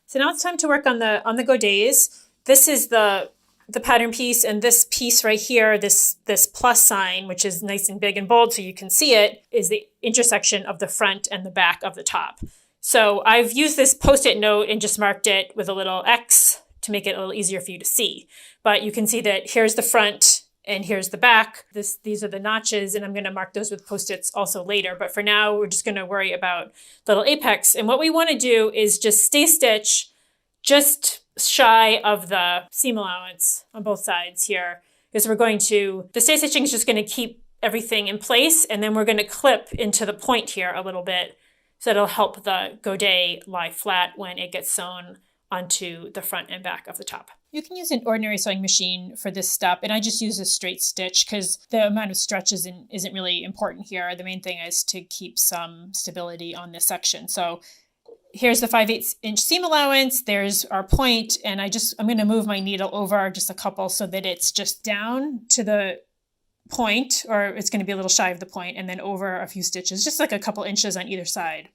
So now it's time to work on the godets. This is the pattern piece, and this piece right here, this plus sign, which is nice and big and bold so you can see it, is the intersection of the front and the back of the top. So I've used this Post-it note and just marked it with a little X to make it a little easier for you to see. But you can see that here's the front and here's the back. These are the notches, and I'm going to mark those with Post-its also later. But for now, we're just going to worry about the little apex. And what we want to do is just stay stitch just shy of the seam allowance on both sides here, because the stay stitching is just going to keep everything in place, and then we're going to clip into the point here a little bit, so it'll help the godet lie flat when it gets sewn onto the front and back of the top. You can use an ordinary sewing machine for this step, and I just use a straight stitch because the amount of stretch isn't really important here. The main thing is to keep some stability on this section. So here's the 5/8 inch seam allowance, there's our point, and I'm going to move my needle over just a couple so that it's just down to the point, or it's going to be a little shy of the point, and then over a few stitches, just like a couple inches on either side.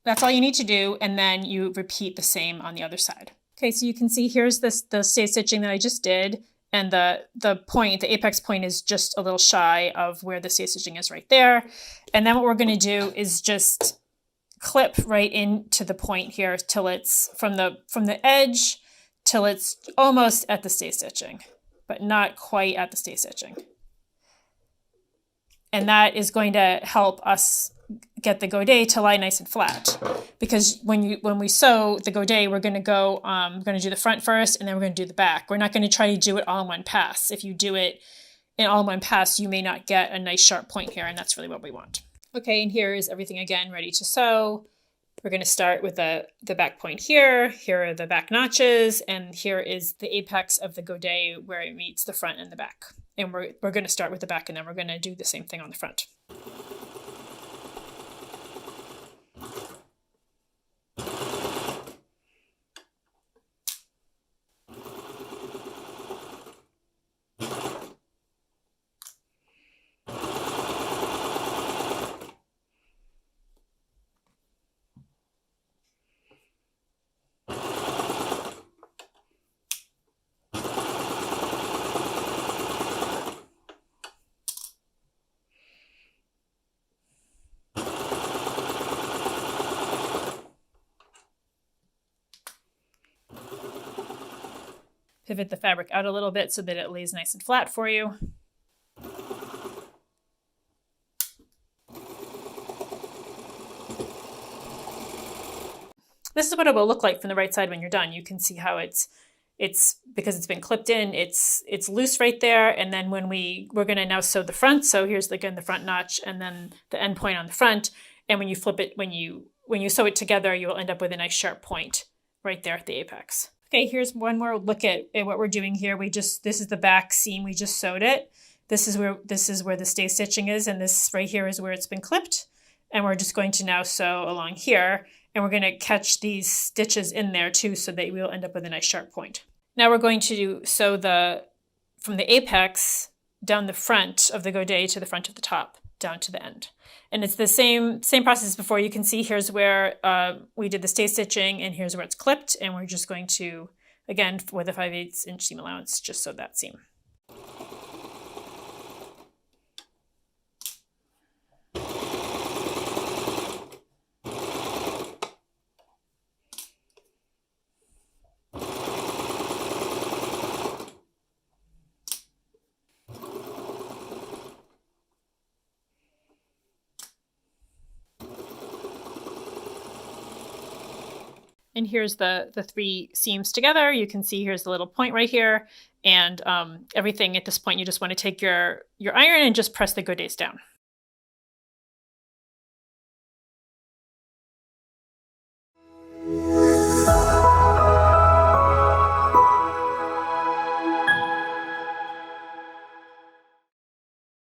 That's all you need to do, and then you repeat the same on the other side. Okay, so you can see here's the stay stitching that I just did, and the apex point is just a little shy of where the stay stitching is right there. And then what we're going to do is just clip right into the point here till it's from the edge till it's almost at the stay stitching, but not quite at the stay stitching. And that is going to help us get the godet to lie nice and flat, because when we sew the godet, we're going to do the front first, and then we're going to do the back. We're not going to try to do it all in one pass. If you do it in all in one pass, you may not get a nice sharp point here, and that's really what we want. Okay, and here is everything again ready to sew. We're going to start with the back point here. Here are the back notches, and here is the apex of the godet where it meets the front and the back. And we're going to start with the back, and then we're going to do the same thing on the front. Pivot the fabric out a little bit so that it lays nice and flat for you. This is what it will look like from the right side when you're done. You can see how it's because it's been clipped in, it's loose right there. And then when we're going to now sew the front. So here's again the front notch and then the end point on the front. And when you flip it, when you sew it together, you will end up with a nice sharp point right there at the apex. Okay, here's one more look at what we're doing here. This is the back seam, we just sewed it. This is where the stay stitching is, and this right here is where it's been clipped. And we're just going to now sew along here, and we're going to catch these stitches in there too, so that we'll end up with a nice sharp point. Now we're going to sew from the apex down the front of the godet to the front of the top, down to the end. And it's the same process as before. You can see here's where we did the stay stitching, and here's where it's clipped. And we're just going to, again, with a 5/8 inch seam allowance, just sew that seam. And here's the three seams together. You can see here's the little point right here. And everything at this point, you just want to take your iron and just press the godets down.